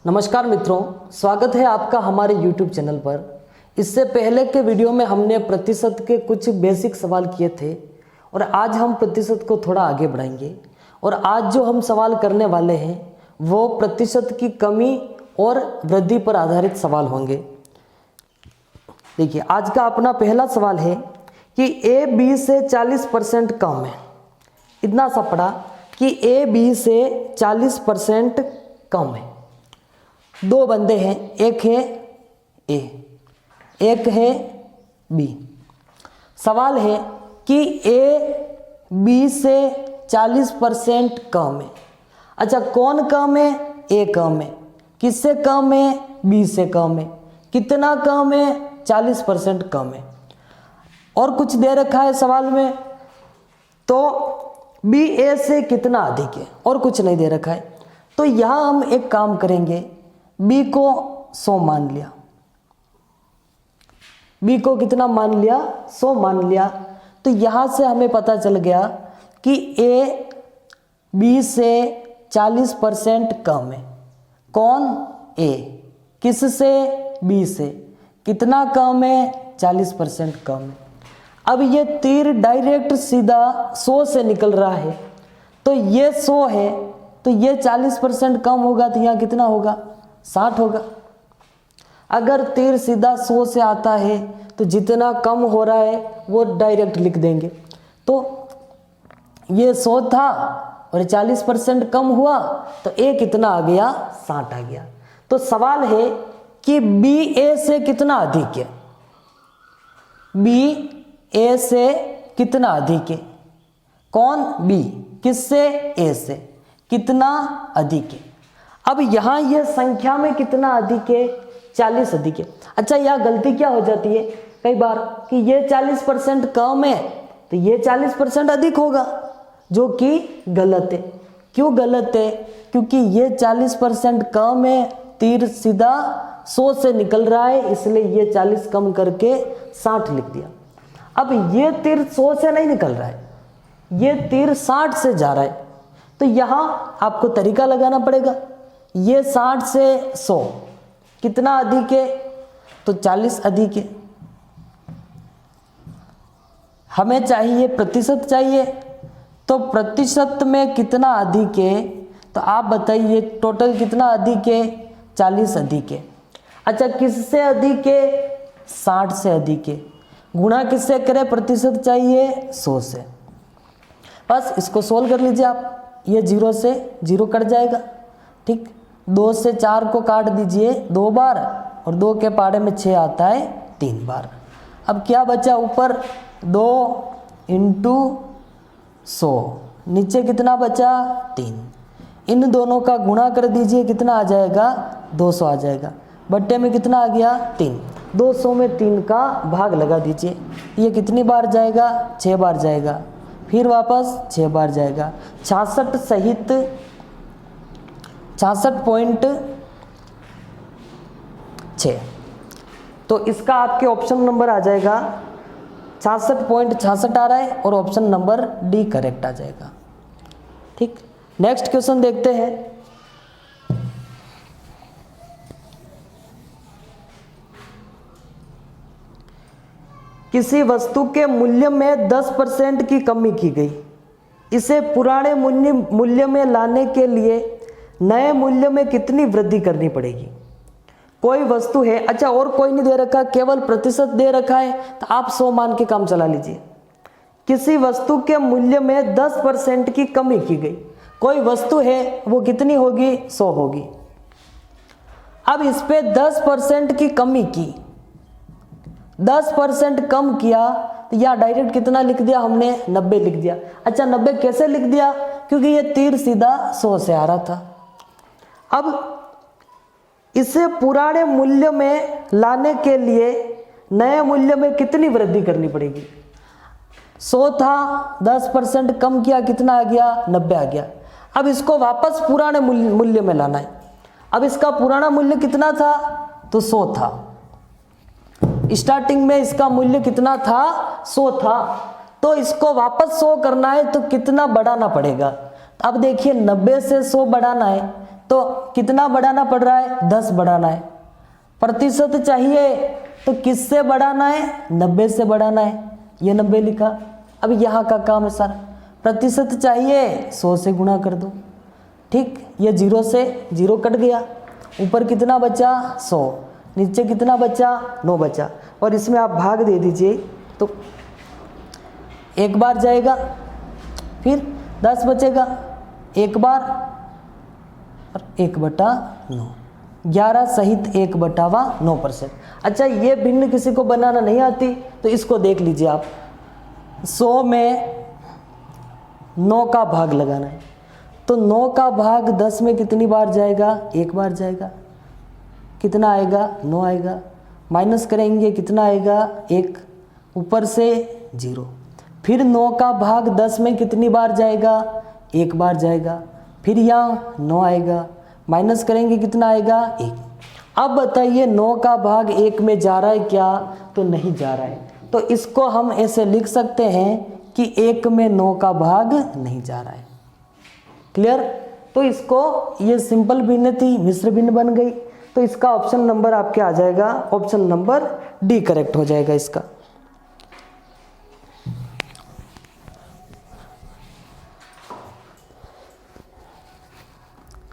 नमस्कार मित्रों, स्वागत है आपका हमारे YouTube चैनल पर। इससे पहले के वीडियो में हमने प्रतिशत के कुछ बेसिक सवाल किए थे और आज हम प्रतिशत को थोड़ा आगे बढ़ाएंगे। और आज जो हम सवाल करने वाले हैं वो प्रतिशत की कमी और वृद्धि पर आधारित सवाल होंगे। देखिए, आज का अपना पहला सवाल है कि ए बी से 40% कम है। इतना सा पढ़ा कि ए बी से 40% कम है। दो बंदे हैं, एक है ए, एक है बी। सवाल है कि ए बी से 40% कम है। अच्छा, कौन कम है? ए कम है। किससे कम है? बी से कम है। कितना कम है? 40% कम है। और कुछ दे रखा है सवाल में, तो बी ए से कितना अधिक है, और कुछ नहीं दे रखा है। तो यहां हम एक काम करेंगे, बी को 100 मान लिया। बी को कितना मान लिया? 100 मान लिया। तो यहां से हमें पता चल गया कि ए बी से 40% कम है। कौन? ए। किससे? बी से। कितना कम है? 40% कम है। अब ये तीर डायरेक्ट सीधा 100 से निकल रहा है, तो ये 100 है, तो ये 40% कम होगा, तो यहाँ कितना होगा? 60 होगा। अगर तीर सीधा 100 से आता है तो जितना कम हो रहा है वो डायरेक्ट लिख देंगे। तो ये 100 था और 40% कम हुआ, तो ए कितना आ गया? 60 आ गया। तो सवाल है कि बी ए से कितना अधिक है? बी ए से कितना अधिक है? कौन? बी। किससे? ए से। कितना अधिक है? अब यहां ये संख्या में कितना अधिक है? 40 अधिक है। अच्छा, यह गलती क्या हो जाती है कई बार कि ये 40% कम है तो ये 40% अधिक होगा, जो कि गलत है। क्यों गलत है? क्योंकि ये 40% कम है, तीर सीधा 100 से निकल रहा है, इसलिए ये 40 कम करके 60 लिख दिया। अब ये तीर 100 से नहीं निकल रहा है, ये तीर 60 से जा रहा है। तो यहां आपको तरीका लगाना पड़ेगा। ये 60 से 100 कितना अधिक है? तो 40 अधिक है। हमें चाहिए प्रतिशत चाहिए, तो प्रतिशत में कितना अधिक है? तो आप बताइए, टोटल कितना अधिक है? 40 अधिक है। अच्छा, किससे अधिक है? 60 से अधिक है। गुणा किससे करें? प्रतिशत चाहिए 100 से। बस इसको सोल्व कर लीजिए आप। ये 0 से 0 कट जाएगा, ठीक। 2 से 4 को काट दीजिए 2 बार, और 2 के पाड़े में 6 आता है 3 बार। अब क्या बचा? ऊपर 2 इंटू 100, नीचे कितना बचा? 3। इन दोनों का गुणा कर दीजिए, कितना आ जाएगा? 200 आ जाएगा। बट्टे में कितना आ गया? 3। 200 में 3 का भाग लगा दीजिए। ये कितनी बार जाएगा? 6 बार जाएगा। फिर वापस 6 बार जाएगा। 66 सहित 66.6। तो इसका आपके ऑप्शन नंबर आ जाएगा 66.66 आ रहा है, और ऑप्शन नंबर डी करेक्ट आ जाएगा, ठीक। नेक्स्ट क्वेश्चन देखते हैं। किसी वस्तु के मूल्य में 10% की कमी की गई। इसे पुराने मूल्य में लाने के लिए नए मूल्य में कितनी वृद्धि करनी पड़ेगी? कोई वस्तु है, अच्छा और कोई नहीं दे रखा, केवल प्रतिशत दे रखा है, तो आप 100 मान के काम चला लीजिए। किसी वस्तु के मूल्य में 10% की कमी की गई। कोई वस्तु है, वो कितनी होगी? 100 होगी। अब इस पे 10% की कमी की, 10% कम किया, तो या डायरेक्ट कितना लिख दिया हमने? 90 लिख दिया। अच्छा, 90 कैसे लिख दिया? क्योंकि ये तीर सीधा 100 से आ रहा था। अब इसे पुराने मूल्य में लाने के लिए नए मूल्य में कितनी वृद्धि करनी पड़ेगी? 100 था, 10% कम किया, कितना आ गया? 90 आ गया। अब इसको वापस पुराने मूल्य में लाना है। अब इसका पुराना मूल्य कितना था? तो 100 था। स्टार्टिंग में इसका मूल्य कितना था? 100 था। तो इसको वापस 100 करना है तो कितना बढ़ाना पड़ेगा? अब देखिए, 90 से 100 बढ़ाना है, तो तो कितना बढ़ाना पड़ रहा है, 10 बढ़ाना है। प्रतिशत चाहिए तो किससे बढ़ाना है, 90 से बढ़ाना है, ये 90 लिखा। अब यहाँ का काम है सारा, प्रतिशत चाहिए 100 से गुणा कर दो, ठीक। ये 0 से 0 कट गया, ऊपर कितना बचा 100, नीचे कितना बचा 9 बचा, और इसमें आप भाग दे दीजिए तो एक बार जाएगा, फिर 10 बचेगा, एक बार और 1/9, 11 सहित 1/9%। अच्छा, ये भिन्न किसी को बनाना नहीं आती तो इसको देख लीजिए आप। 100 में 9 का भाग लगाना है, तो 9 का भाग 10 में कितनी बार जाएगा, एक बार जाएगा, कितना आएगा 9 आएगा, माइनस करेंगे कितना आएगा 1, ऊपर से 0, फिर 9 का भाग 10 में कितनी बार जाएगा, एक बार जाएगा, फिर यहाँ 9 आएगा, माइनस करेंगे कितना आएगा 1। अब बताइए 9 का भाग 1 में जा रहा है क्या, तो नहीं जा रहा है, तो इसको हम ऐसे लिख सकते हैं कि 1 में 9 का भाग नहीं जा रहा है। क्लियर? तो इसको, ये सिंपल भिन्न थी, मिश्र भिन्न बन गई, तो इसका ऑप्शन नंबर आपके आ जाएगा, ऑप्शन नंबर डी करेक्ट हो जाएगा इसका।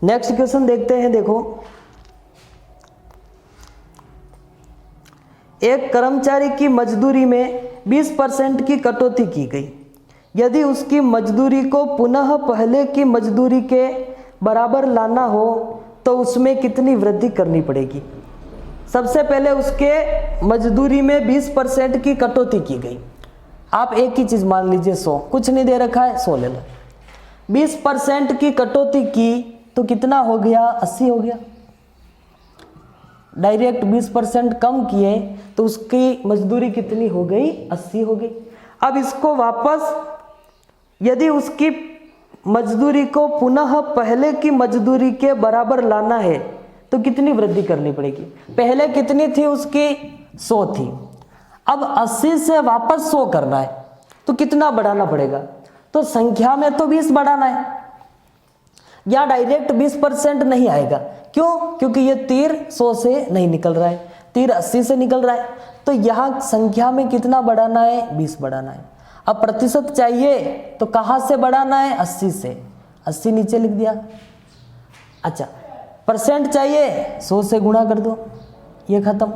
नेक्स्ट क्वेश्चन देखते हैं। देखो, एक कर्मचारी की मजदूरी में 20% की कटौती की गई। यदि उसकी मजदूरी को पुनः पहले की मजदूरी के बराबर लाना हो तो उसमें कितनी वृद्धि करनी पड़ेगी। सबसे पहले उसके मजदूरी में 20% की कटौती की गई। आप एक ही चीज़ मान लीजिए 100, कुछ नहीं दे रखा है, 100 ले लो। 20% की कटौती की तो कितना हो गया, 80 हो गया। डायरेक्ट 20% कम किए तो उसकी मजदूरी कितनी हो गई, 80 हो गई। अब इसको वापस, यदि उसकी मजदूरी को पुनः पहले की मजदूरी के बराबर लाना है तो कितनी वृद्धि करनी पड़ेगी। पहले कितनी थी उसकी, 100 थी, अब 80 से वापस 100 करना है तो कितना बढ़ाना पड़ेगा, तो संख्या में तो 20 बढ़ाना है, या डायरेक्ट 20% नहीं आएगा। क्यों? क्योंकि ये तीर 100 से नहीं निकल रहा है, तीर 80 से निकल रहा है, तो यहाँ संख्या में कितना बढ़ाना है, 20 बढ़ाना है। अब प्रतिशत चाहिए तो कहाँ से बढ़ाना है, 80 से, 80 नीचे लिख दिया। अच्छा, परसेंट चाहिए, 100 से गुणा कर दो, ये खत्म।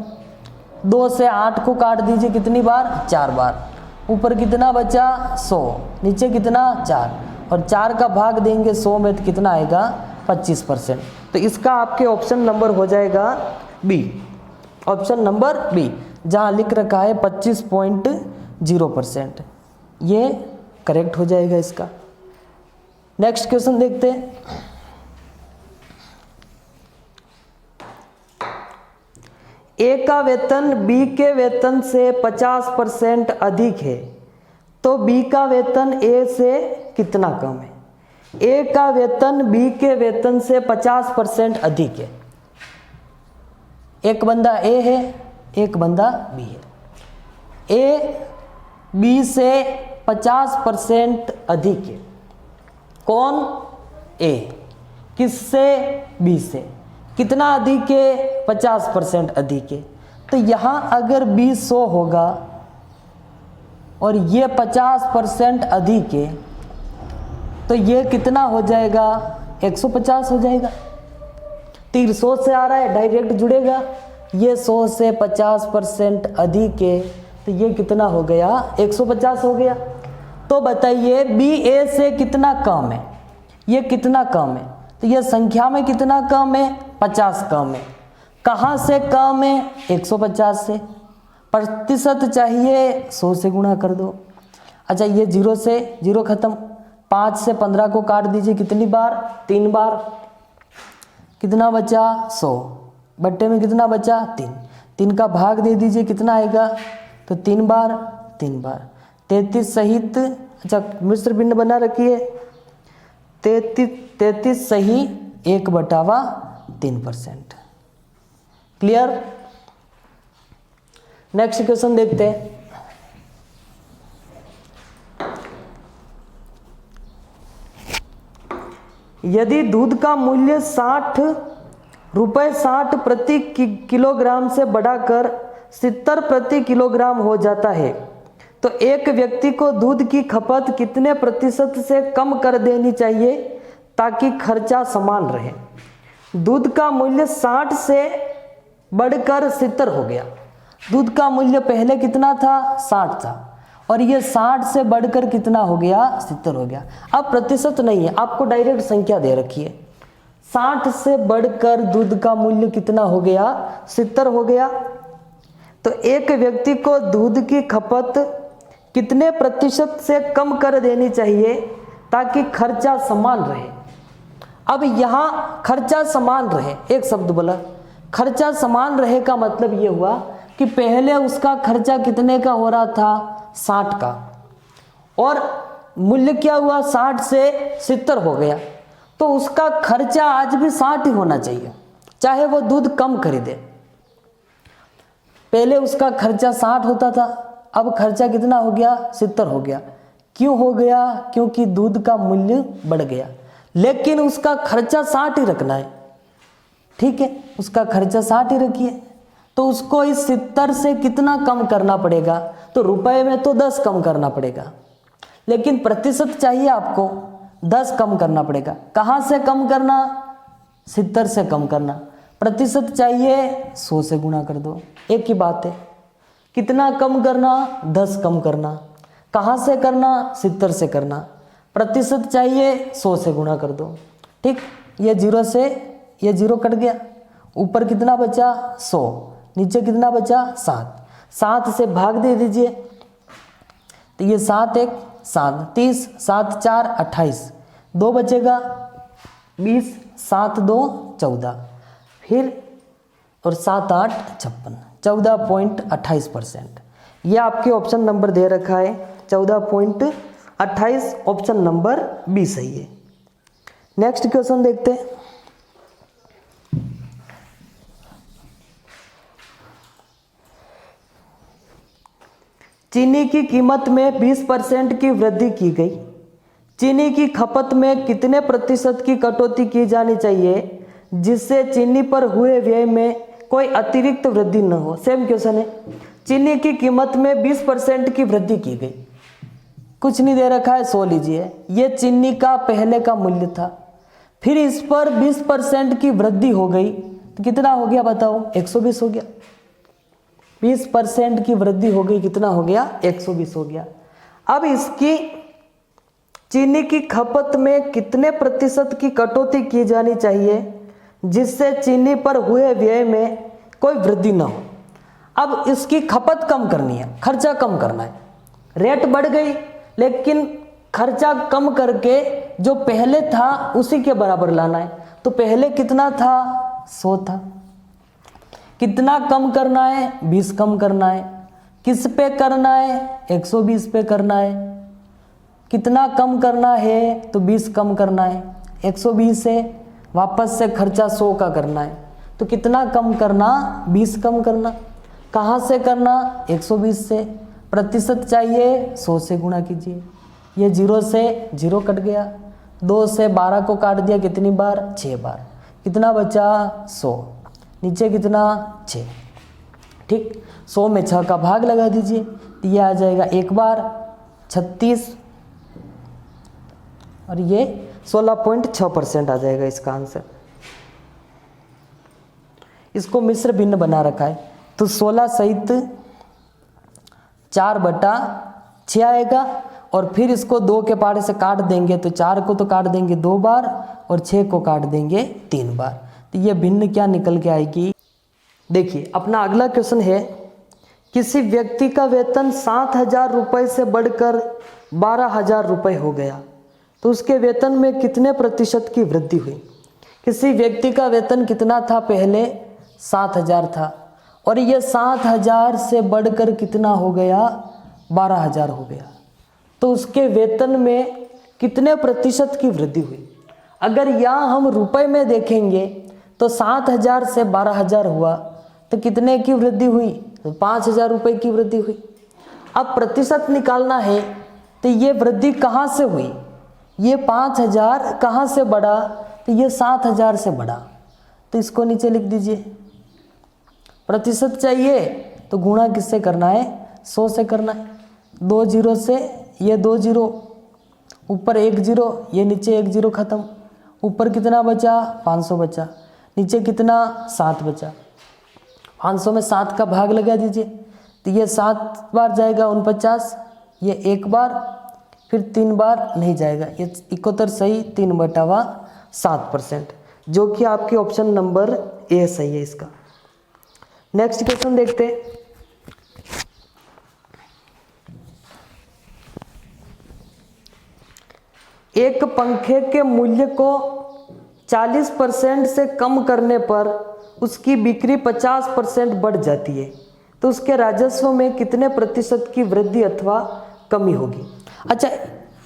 2 से 8 को काट दीजिए, कितनी बार, 4 बार, ऊपर कितना बचा 100, नीचे कितना 4, और 4 का भाग देंगे 100 में तो कितना आएगा 25%। तो इसका आपके ऑप्शन नंबर हो जाएगा बी, ऑप्शन नंबर बी, जहाँ लिख रखा है 25.0%, ये करेक्ट हो जाएगा इसका। नेक्स्ट क्वेश्चन देखते हैं। ए का वेतन बी के वेतन से 50% अधिक है तो बी का वेतन ए से कितना कम है। ए का वेतन बी के वेतन से 50% अधिक है। एक बंदा ए है, एक बंदा बी है। ए बी से 50% अधिक है। कौन? ए। किससे? बी से। कितना अधिक है? 50% अधिक है। तो यहाँ अगर बी 100 होगा और ये 50% अधिक है तो ये कितना हो जाएगा? 150 हो जाएगा। तीर 100 से आ रहा है, डायरेक्ट जुड़ेगा। ये 100 से 50% अधिक है तो ये कितना हो गया? 150 हो गया। तो बताइए बी ए से कितना कम है? ये कितना कम है? तो ये संख्या में कितना कम है? 50 कम है। कहाँ से कम है? 150 से। प्रतिशत चाहिए, 100 से गुणा कर दो। अच्छा, ये 0 से 0 खत्म। 5 से 15 को काट दीजिए, कितनी बार? 3 बार। कितना बचा? 100 बट्टे में कितना बचा? 3। 3 का भाग दे दीजिए, कितना आएगा? तो 3 बार 3 बार। 33 सहित, अच्छा मिश्र भिन्न बना रखिए, 33 सही 1/3%। क्लियर? नेक्स्ट क्वेश्चन देखते हैं। यदि दूध का मूल्य 60 रुपये 60 प्रति किलोग्राम से बढ़ाकर 70 प्रति किलोग्राम हो जाता है तो एक व्यक्ति को दूध की खपत कितने प्रतिशत से कम कर देनी चाहिए ताकि खर्चा समान रहे। दूध का मूल्य 60 से बढ़कर 70 हो गया। दूध का मूल्य पहले कितना था? 60 था, और ये 60 से बढ़कर कितना हो गया? 70 हो गया। अब प्रतिशत नहीं है, आपको डायरेक्ट संख्या दे रखी है। 60 से बढ़कर दूध का मूल्य कितना हो गया? 70 हो गया। तो एक व्यक्ति को दूध की खपत कितने प्रतिशत से कम कर देनी चाहिए ताकि खर्चा समान रहे। अब यहाँ खर्चा समान रहे, एक शब्द बोला, खर्चा समान रहे का मतलब ये हुआ कि पहले उसका खर्चा कितने का हो रहा था? 60 का, और मूल्य क्या हुआ? 60 से 70 हो गया। तो उसका खर्चा आज भी 60 ही होना चाहिए, चाहे वो दूध कम खरीदे। पहले उसका खर्चा 60 होता था, अब खर्चा कितना हो गया? 70 हो गया। क्यों हो गया? क्योंकि दूध का मूल्य बढ़ गया, लेकिन उसका खर्चा 60 ही रखना है। ठीक है, उसका खर्चा 60 ही रखिए। तो उसको इस 70 से कितना कम करना पड़ेगा? तो रुपए में तो 10 कम करना पड़ेगा, लेकिन प्रतिशत चाहिए आपको 10 कम करना पड़ेगा। कहाँ से कम करना? 70 से कम करना। प्रतिशत चाहिए 100 से गुणा कर दो, एक ही बात है। कितना कम करना? 10 कम करना। कहाँ से करना? 70 से करना। प्रतिशत चाहिए 100 से गुणा कर दो। ठीक, ये 0 से ये 0 कट गया, ऊपर कितना बचा? 100, नीचे कितना बचा? 7। 7 से भाग दे दीजिए, तो ये 7 एक 7, 30, 7 4 28, 2 बचेगा 20, 7 2 14, फिर और 7 8 56, 14.28%। ये आपके ऑप्शन नंबर दे रखा है 14.28, ऑप्शन नंबर बी सही है। नेक्स्ट क्वेश्चन देखते हैं। चीनी की कीमत में 20% की वृद्धि की गई। चीनी की खपत में कितने प्रतिशत की कटौती की जानी चाहिए जिससे चीनी पर हुए व्यय में कोई अतिरिक्त वृद्धि न हो। सेम क्वेश्चन है। चीनी की कीमत में 20% की वृद्धि की गई, कुछ नहीं दे रखा है, 100 लीजिए। ये चीनी का पहले का मूल्य था, फिर इस पर 20% की वृद्धि हो गई तो कितना हो गया बताओ? 120 हो गया। 20% की वृद्धि हो गई, कितना हो गया? 120 हो गया। अब इसकी चीनी की खपत में कितने प्रतिशत की कटौती की जानी चाहिए जिससे चीनी पर हुए व्यय में कोई वृद्धि न हो। अब इसकी खपत कम करनी है, खर्चा कम करना है। रेट बढ़ गई लेकिन खर्चा कम करके जो पहले था उसी के बराबर लाना है। तो पहले कितना था? 100 था। कितना कम करना है? 20 कम करना है। किस पे करना है? 120 पे करना है। कितना कम करना है? तो 20 कम करना है। 120 से वापस से खर्चा 100 का करना है, तो कितना कम करना? 20 कम करना। कहाँ से करना? 120 से। प्रतिशत चाहिए 100 से गुणा कीजिए। ये 0 से 0 कट गया, 2 से 12 को काट दिया, कितनी बार? 6 बार। कितना बचा? 100, नीचे कितना? 6। ठीक, 100 में 6 का भाग लगा दीजिए, तो ये आ जाएगा 1 बार 36, और ये 16.6% आ जाएगा इसका आंसर। इसको मिश्र भिन्न बना रखा है, तो 16 सहित 4/6 आएगा, और फिर इसको 2 के पहाड़े से काट देंगे तो 4 को तो काट देंगे 2 बार और 6 को काट देंगे 3 बार। तो ये भिन्न क्या निकल के आएगी? देखिए अपना अगला क्वेश्चन है, किसी व्यक्ति का वेतन 7,000 रुपये से बढ़कर 12,000 रुपये हो गया तो उसके वेतन में कितने प्रतिशत की वृद्धि हुई। किसी व्यक्ति का वेतन कितना था? पहले 7,000 था, और ये 7,000 से बढ़कर कितना हो गया? 12,000 हो गया। तो उसके वेतन में कितने प्रतिशत की वृद्धि हुई। अगर यहाँ हम रुपए में देखेंगे तो 7,000 से 12,000 हुआ तो कितने की वृद्धि हुई? तो 5,000 रुपये की वृद्धि हुई। अब प्रतिशत निकालना है तो ये वृद्धि कहाँ से हुई? ये 5000 कहाँ से बढ़ा, तो ये 7000 से बढ़ा, तो इसको नीचे लिख दीजिए। प्रतिशत चाहिए तो गुणा किससे करना है, 100 से करना है। 2 जीरो से ये 2 जीरो, ऊपर 1 जीरो, ये नीचे 1 जीरो खत्म, ऊपर कितना बचा, 500 बचा, नीचे कितना, 7 बचा। 500 में 7 का भाग लगा दीजिए, तो ये 7 बार जाएगा 49, ये 1 बार, फिर 3 बार नहीं जाएगा, ये 71 सही, 3/7%, जो कि आपके ऑप्शन नंबर ए सही है इसका। नेक्स्ट क्वेश्चन देखते हैं। एक पंखे के मूल्य को 40% से कम करने पर उसकी बिक्री 50% बढ़ जाती है, तो उसके राजस्व में कितने प्रतिशत की वृद्धि अथवा कमी होगी। अच्छा,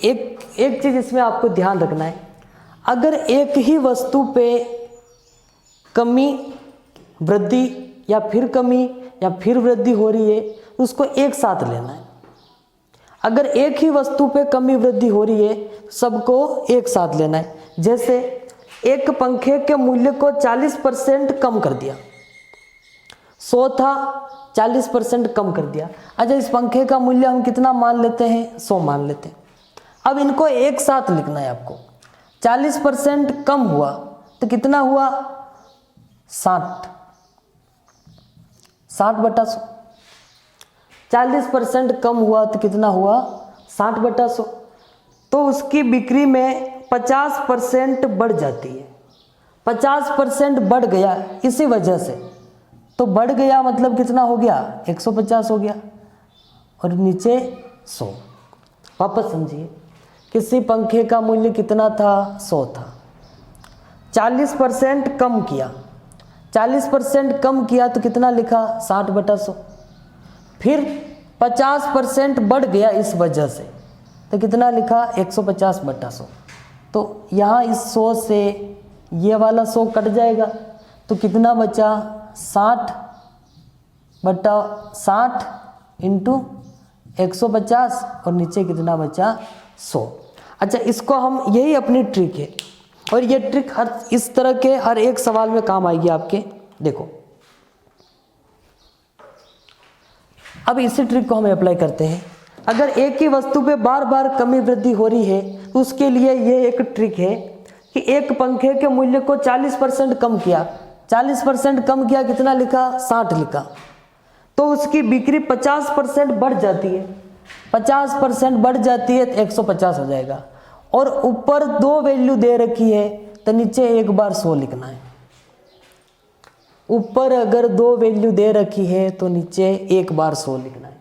एक चीज़ इसमें आपको ध्यान रखना है, अगर एक ही वस्तु पे कमी, वृद्धि या फिर कमी या फिर वृद्धि हो रही है, तो उसको एक साथ लेना है। अगर एक ही वस्तु पे कमी वृद्धि हो रही है, सबको एक साथ लेना है। जैसे एक पंखे के मूल्य को 40% कम कर दिया, 100 था, 40% कम कर दिया। अच्छा, इस पंखे का मूल्य हम कितना मान लेते हैं, 100 मान लेते हैं। अब इनको एक साथ लिखना है आपको। 40% कम हुआ तो कितना हुआ, 60, 60/100। 40% कम हुआ तो कितना हुआ, 60/100। तो उसकी बिक्री में 50% बढ़ जाती है। 50% बढ़ गया इसी वजह से, तो बढ़ गया मतलब कितना हो गया, 150 हो गया, और नीचे 100। वापस समझिए, किसी पंखे का मूल्य कितना था, 100 था, 40% कम किया, 40% कम किया तो कितना लिखा, 60/100। फिर 50% बढ़ गया इस वजह से, तो कितना लिखा, 150/100। तो यहाँ इस 100 से ये वाला 100 कट जाएगा, तो कितना बचा, 60/60 इंटू 150, और नीचे कितना बचा, 100। अच्छा, इसको हम, यही अपनी ट्रिक है, और ये ट्रिक हर इस तरह के हर एक सवाल में काम आएगी आपके। देखो, अब इसी ट्रिक को हम अप्लाई करते हैं। अगर एक ही वस्तु पे बार बार कमी वृद्धि हो रही है, तो उसके लिए ये एक ट्रिक है कि एक पंखे के मूल्य को 40% कम किया, 40% कम किया, कितना लिखा, 60 लिखा, तो उसकी बिक्री 50% बढ़ जाती है। 50% बढ़ जाती है तो 150 हो जाएगा, और ऊपर 2 वैल्यू दे रखी है, तो नीचे एक बार 100 लिखना है। ऊपर अगर 2 वैल्यू दे रखी है तो नीचे एक बार 100 लिखना है।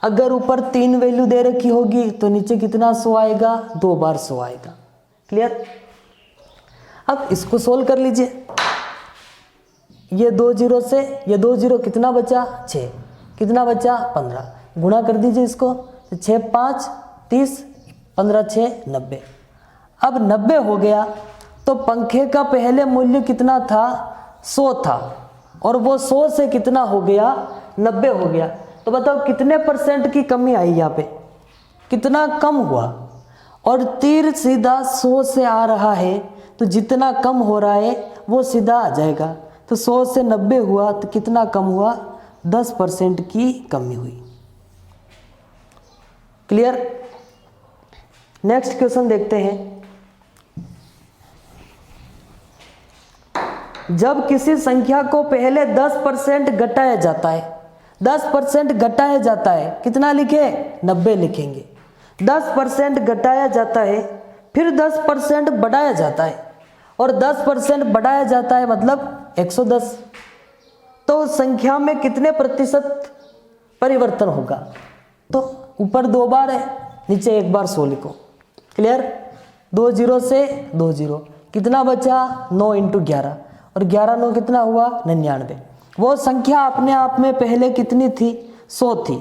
अगर ऊपर 3 वैल्यू दे रखी होगी तो नीचे कितना 100 आएगा, 2 बार 100 आएगा। क्लियर। अब इसको सोल्व कर लीजिए। ये 2 जीरो से ये 2 जीरो, कितना बचा, 6, कितना बचा, 15। गुणा कर दीजिए इसको, 6 5 30, 15 6 90। अब 90 हो गया, तो पंखे का पहले मूल्य कितना था, 100 था, और वो 100 से कितना हो गया, 90 हो गया। तो बताओ कितने % की कमी आई यहाँ पे, कितना कम हुआ। और तीर सीधा 100 से आ रहा है, तो जितना कम हो रहा है वो सीधा आ जाएगा। तो 100 से 90 हुआ तो कितना कम हुआ, 10% की कमी हुई। क्लियर। नेक्स्ट क्वेश्चन देखते हैं। जब किसी संख्या को पहले 10% घटाया जाता है, 10% घटाया जाता है, कितना लिखे, 90 लिखेंगे। 10% घटाया जाता है, फिर 10% बढ़ाया जाता है, और 10% बढ़ाया जाता है मतलब 110। तो संख्या में कितने % परिवर्तन होगा। तो ऊपर 2 बार है, नीचे एक बार 100 लिखो। क्लियर। 2 जीरो से 2 जीरो, कितना बचा, 9 × 11, और 11 9 कितना हुआ, 99। वो संख्या अपने आप में पहले कितनी थी, 100 थी,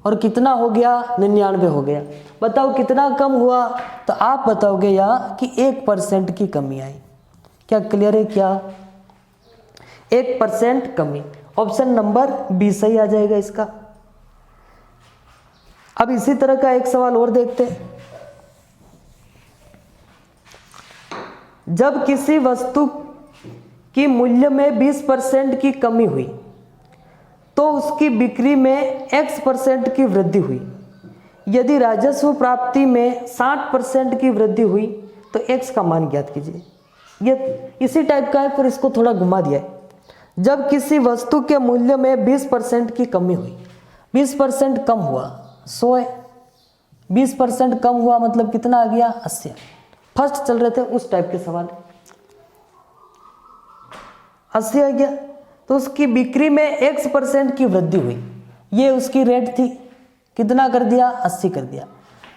और कितना हो गया, 99 हो गया। बताओ कितना कम हुआ। तो आप बताओगे यहाँ कि 1% की कमी आई। क्या क्लियर है, क्या 1% कमी। ऑप्शन नंबर बी सही आ जाएगा इसका। अब इसी तरह का एक सवाल और देखते हैं। जब किसी वस्तु की मूल्य में 20% की कमी हुई तो उसकी बिक्री में X% की वृद्धि हुई। यदि राजस्व प्राप्ति में 60% की वृद्धि हुई तो X का मान ज्ञात कीजिए। ये इसी टाइप का है पर इसको थोड़ा घुमा दिया है। जब किसी वस्तु के मूल्य में 20% की कमी हुई, 20% कम हुआ 100 है, 20% कम हुआ मतलब कितना आ गया 80। फर्स्ट चल रहे थे उस टाइप के सवाल, 80 आ गया तो उसकी बिक्री में X% की वृद्धि हुई। ये उसकी रेट थी, कितना कर दिया 80 कर दिया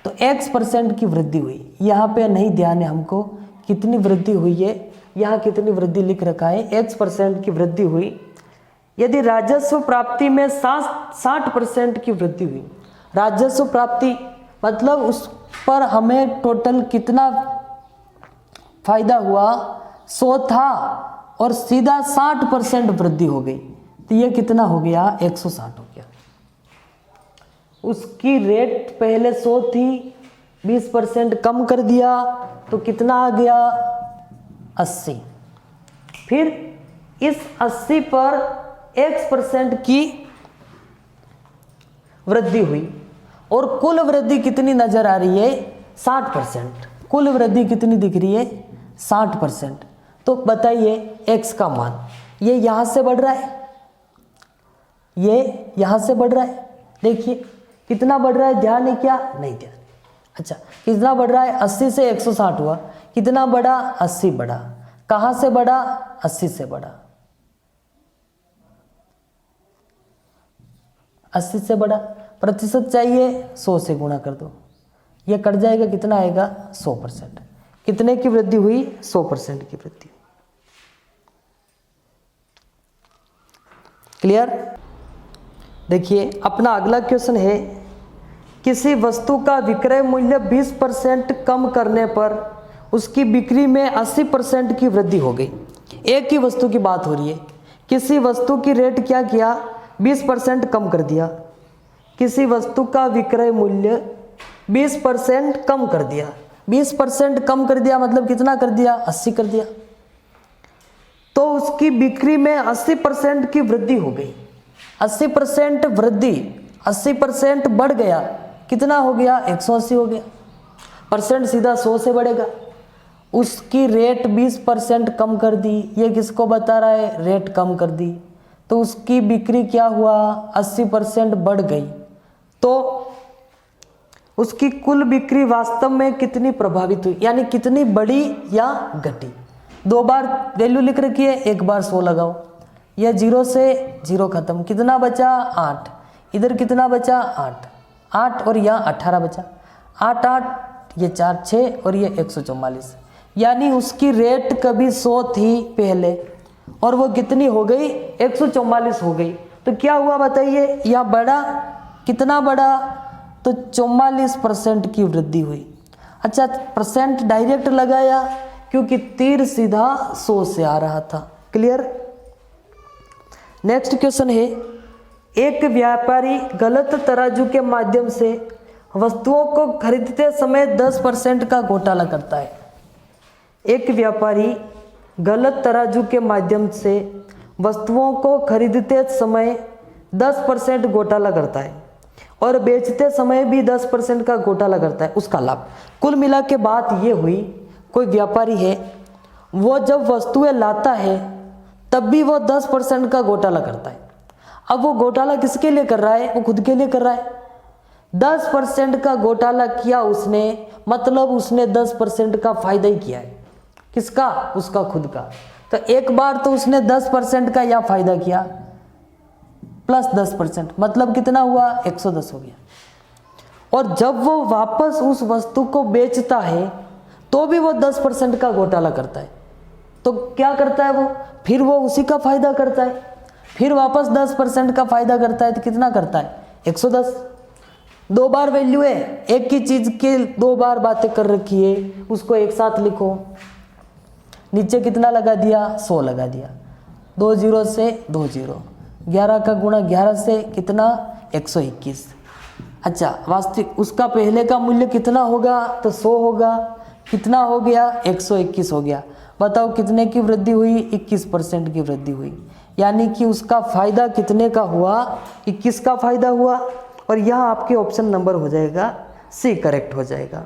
तो X% की वृद्धि हुई। यहाँ पे नहीं ध्यान है हमको कितनी वृद्धि हुई है, यहाँ कितनी वृद्धि लिख रखा है, X% की वृद्धि हुई। यदि राजस्व प्राप्ति में 60% की वृद्धि हुई, राजस्व प्राप्ति मतलब उस पर हमें टोटल कितना फायदा हुआ 100 था और सीधा 60% वृद्धि हो गई तो ये कितना हो गया 160 हो गया। उसकी रेट पहले 100 थी, 20% कम कर दिया तो कितना आ गया 80। फिर इस 80 पर X% की वृद्धि हुई और कुल वृद्धि कितनी नजर आ रही है 60%। कुल वृद्धि कितनी दिख रही है 60%। तो बताइए X का मान, ये यहां से बढ़ रहा है, ये यहां से बढ़ रहा है, देखिए कितना बढ़ रहा है, ध्यान है क्या, नहीं ध्यान। अच्छा कितना बढ़ रहा है 80 से 160 हुआ, कितना बढ़ा 80 बढ़ा, कहां से बढ़ा 80 से बढ़ा, 80 से बढ़ा। प्रतिशत चाहिए 100 से गुणा कर दो, ये कट जाएगा, कितना आएगा 100%। कितने की वृद्धि हुई 100% की वृद्धि। क्लियर। देखिए अपना अगला क्वेश्चन है, किसी वस्तु का विक्रय मूल्य 20% कम करने पर उसकी बिक्री में 80% की वृद्धि हो गई। एक ही वस्तु की बात हो रही है, किसी वस्तु की रेट क्या किया 20% कम कर दिया, किसी वस्तु का विक्रय मूल्य 20% कम कर दिया, 20% कम कर दिया मतलब कितना कर दिया 80 कर दिया, तो उसकी बिक्री में 80% की वृद्धि हो गई। 80% वृद्धि, 80% बढ़ गया, कितना हो गया 180 हो गया। परसेंट सीधा 100 से बढ़ेगा। उसकी रेट 20% कम कर दी, ये किसको बता रहा है रेट कम कर दी, तो उसकी बिक्री क्या हुआ 80% बढ़ गई। तो उसकी कुल बिक्री वास्तव में कितनी प्रभावित हुई, यानी कितनी बढ़ी या घटी। 2 बार वैल्यू लिख रखी है, 1 बार 100 लगाओ, यह 0 से 0 खत्म, कितना बचा 8, इधर कितना बचा 8 और यहाँ 18 बचा, 8 ये 4 6 और ये 144, यानी उसकी रेट कभी 100 थी पहले और वो कितनी हो गई 144 हो गई। तो क्या हुआ बताइए, यह बढ़ा, कितना बढ़ा तो 44% की वृद्धि हुई। अच्छा परसेंट डायरेक्ट लगाया क्योंकि तीर सीधा 100 से आ रहा था। क्लियर। नेक्स्ट क्वेश्चन है, एक व्यापारी गलत तराजू के माध्यम से वस्तुओं को खरीदते समय 10% का घोटाला करता है। एक व्यापारी गलत तराजू के माध्यम से वस्तुओं को खरीदते समय 10% घोटाला करता है और बेचते समय भी 10% का घोटाला करता है। उसका लाभ, कुल मिला के बात ये हुई, कोई व्यापारी है वो जब वस्तुएं लाता है तब भी वो 10% का घोटाला करता है। अब वो घोटाला किसके लिए कर रहा है, वो खुद के लिए कर रहा है। 10% का घोटाला किया उसने, मतलब उसने 10% का फायदा ही किया है। किसका, उसका खुद का। तो एक बार तो उसने 10% का या फायदा किया प्लस 10%, मतलब कितना हुआ 110 हो गया। और जब वो वापस उस वस्तु को बेचता है तो भी वो 10% का घोटाला करता है। तो क्या करता है वो, फिर वो उसी का फायदा करता है, फिर वापस 10% का फायदा करता है। तो कितना करता है 110। 2 बार वैल्यू है, एक ही चीज के 2 बार बातें कर रखी है, उसको एक साथ लिखो। नीचे कितना लगा दिया 100 लगा दिया, 2 0 से 2 0, 11 का गुणा 11 से कितना 121। अच्छा वास्तविक उसका पहले का मूल्य कितना होगा तो 100 होगा, कितना हो गया, 121 हो गया। बताओ कितने की वृद्धि हुई, 21% की वृद्धि हुई। यानी कि उसका फ़ायदा कितने का हुआ, 21 का फ़ायदा हुआ। और यहाँ आपके ऑप्शन नंबर हो जाएगा सी करेक्ट हो जाएगा।